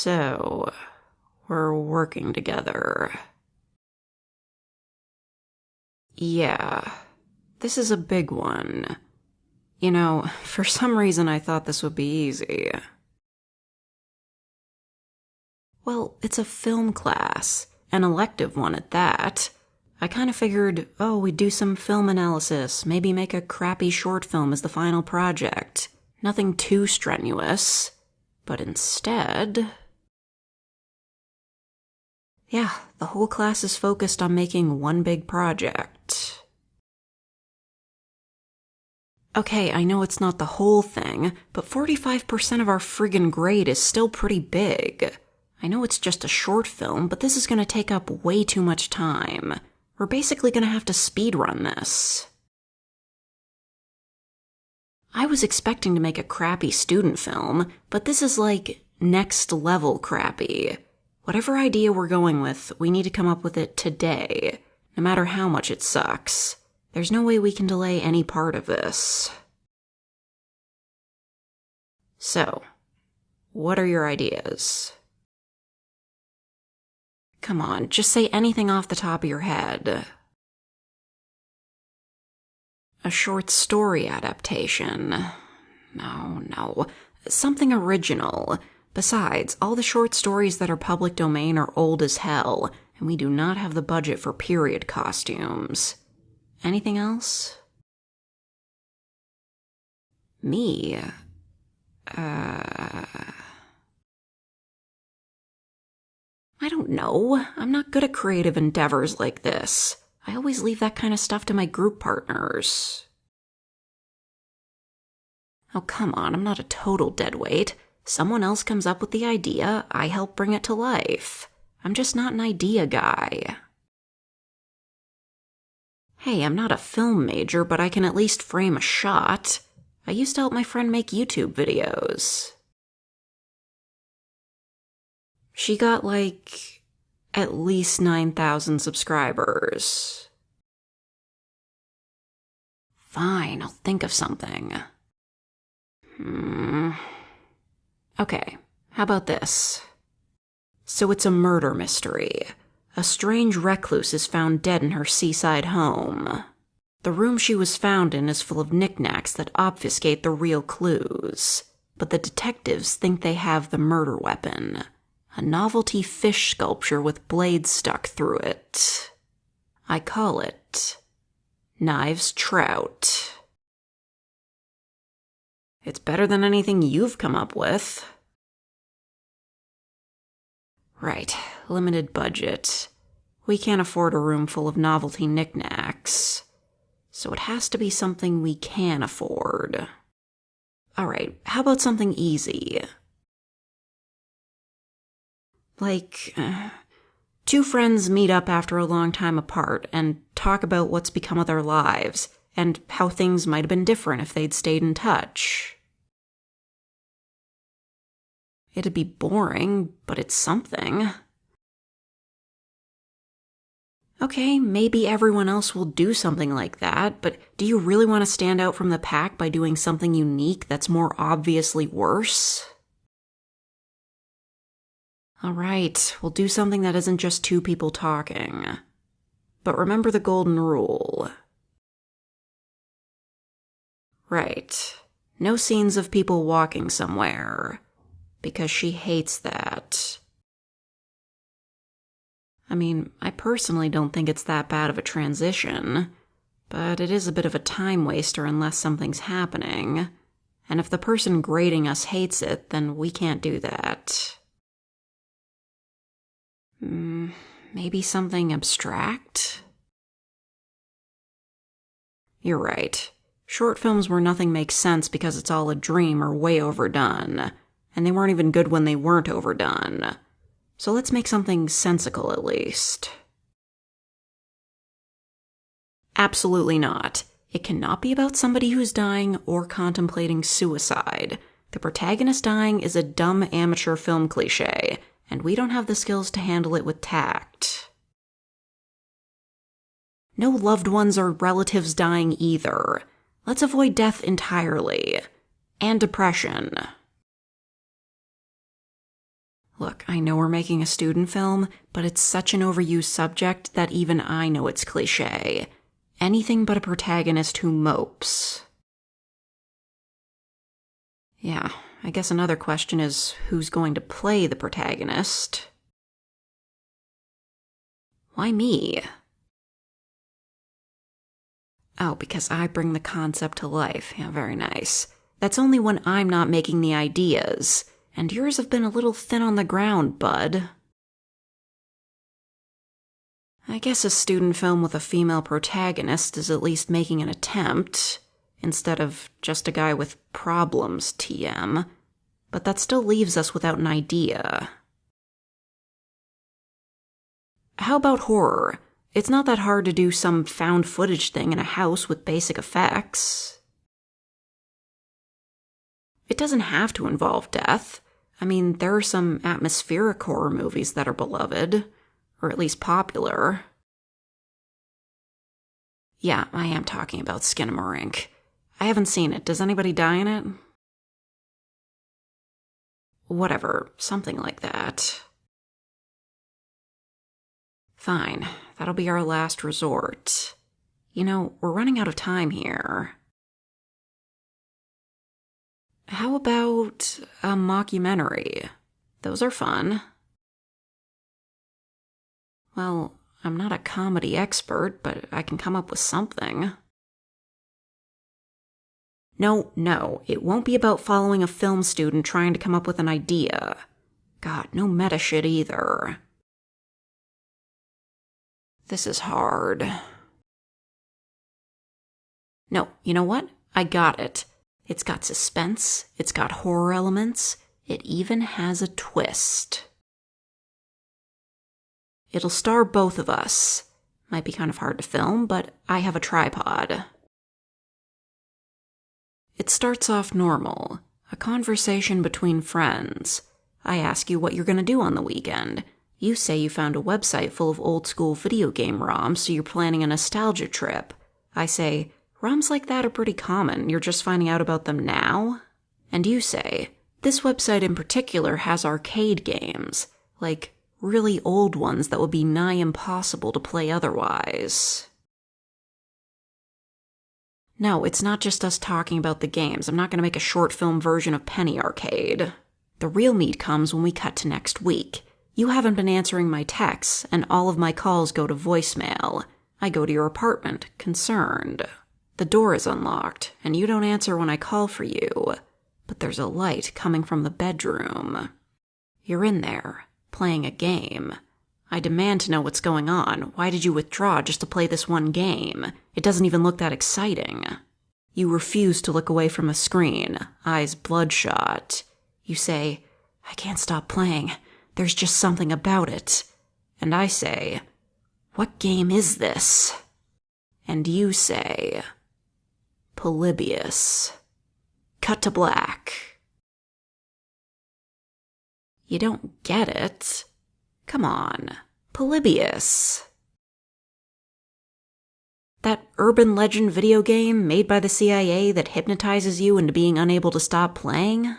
So, we're working together. Yeah, this is a big one. You know, for some reason I thought this would be easy. Well, it's a film class, an elective one at that. I kind of figured, we'd do some film analysis, maybe make a crappy short film as the final project. Nothing too strenuous. But instead... yeah, the whole class is focused on making one big project. Okay, I know it's not the whole thing, but 45% of our friggin' grade is still pretty big. I know it's just a short film, but this is gonna take up way too much time. We're basically gonna have to speedrun this. I was expecting to make a crappy student film, but this is like next level crappy. Whatever idea we're going with, we need to come up with it today, no matter how much it sucks. There's no way we can delay any part of this. So, what are your ideas? Come on, just say anything off the top of your head. A short story adaptation. No. Something original. Besides, all the short stories that are public domain are old as hell, and we do not have the budget for period costumes. Anything else? Me? I don't know. I'm not good at creative endeavors like this. I always leave that kind of stuff to my group partners. Oh, come on, I'm not a total deadweight. Someone else comes up with the idea, I help bring it to life. I'm just not an idea guy. Hey, I'm not a film major, but I can at least frame a shot. I used to help my friend make YouTube videos. She got, at least 9,000 subscribers. Fine, I'll think of something. Okay, how about this? So it's a murder mystery. A strange recluse is found dead in her seaside home. The room she was found in is full of knickknacks that obfuscate the real clues. But the detectives think they have the murder weapon. A novelty fish sculpture with blades stuck through it. I call it Knives Trout. It's better than anything you've come up with. Right, limited budget. We can't afford a room full of novelty knickknacks. So it has to be something we can afford. Alright, how about something easy? Two friends meet up after a long time apart and talk about what's become of their lives, and how things might have been different if they'd stayed in touch. It'd be boring, but it's something. Okay, maybe everyone else will do something like that, but do you really want to stand out from the pack by doing something unique that's more obviously worse? Alright, we'll do something that isn't just two people talking. But remember the golden rule. Right. No scenes of people walking somewhere. Because she hates that. I mean, I personally don't think it's that bad of a transition, but it is a bit of a time waster unless something's happening. And if the person grading us hates it, then we can't do that. Maybe something abstract? You're right. Short films where nothing makes sense because it's all a dream are way overdone. And they weren't even good when they weren't overdone. So let's make something sensical at least. Absolutely not. It cannot be about somebody who's dying or contemplating suicide. The protagonist dying is a dumb amateur film cliché, and we don't have the skills to handle it with tact. No loved ones or relatives dying either. Let's avoid death entirely. And depression. Look, I know we're making a student film, but it's such an overused subject that even I know it's cliché. Anything but a protagonist who mopes. Yeah, I guess another question is who's going to play the protagonist? Why me? Oh, because I bring the concept to life. Yeah, very nice. That's only when I'm not making the ideas. And yours have been a little thin on the ground, bud. I guess a student film with a female protagonist is at least making an attempt, instead of just a guy with problems, TM. But that still leaves us without an idea. How about horror? It's not that hard to do some found footage thing in a house with basic effects. It doesn't have to involve death. I mean, there are some atmospheric horror movies that are beloved, or at least popular. Yeah, I am talking about Skinamarink. I haven't seen it. Does anybody die in it? Whatever, something like that. Fine, that'll be our last resort. You know, we're running out of time here. How about a mockumentary? Those are fun. Well, I'm not a comedy expert, but I can come up with something. No, it won't be about following a film student trying to come up with an idea. God, no meta shit either. This is hard. No, you know what? I got it. It's got suspense, it's got horror elements, it even has a twist. It'll star both of us. Might be kind of hard to film, but I have a tripod. It starts off normal, a conversation between friends. I ask you what you're gonna do on the weekend. You say you found a website full of old-school video game ROMs, so you're planning a nostalgia trip. I say, ROMs like that are pretty common, you're just finding out about them now? And you say, this website in particular has arcade games, like really old ones that would be nigh impossible to play otherwise. No, it's not just us talking about the games. I'm not going to make a short film version of Penny Arcade. The real meat comes when we cut to next week. You haven't been answering my texts, and all of my calls go to voicemail. I go to your apartment, concerned. The door is unlocked, and you don't answer when I call for you. But there's a light coming from the bedroom. You're in there, playing a game. I demand to know what's going on. Why did you withdraw just to play this one game? It doesn't even look that exciting. You refuse to look away from the screen, eyes bloodshot. You say, I can't stop playing. There's just something about it. And I say, what game is this? And you say, Polybius. Cut to black. You don't get it. Come on, Polybius. That urban legend video game made by the CIA that hypnotizes you into being unable to stop playing?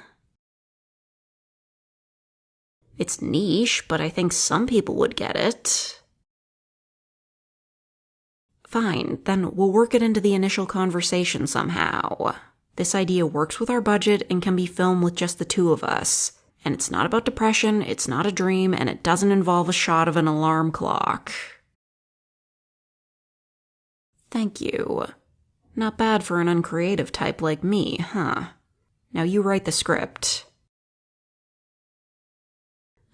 It's niche, but I think some people would get it. Fine, then we'll work it into the initial conversation somehow. This idea works with our budget and can be filmed with just the two of us. And it's not about depression, it's not a dream, and it doesn't involve a shot of an alarm clock. Thank you. Not bad for an uncreative type like me, huh? Now you write the script.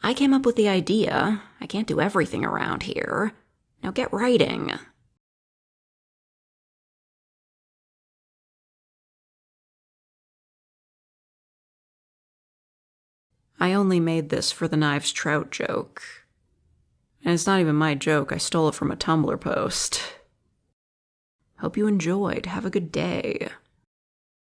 I came up with the idea. I can't do everything around here. Now get writing. I only made this for the Knives Trout joke. And it's not even my joke, I stole it from a Tumblr post. Hope you enjoyed. Have a good day.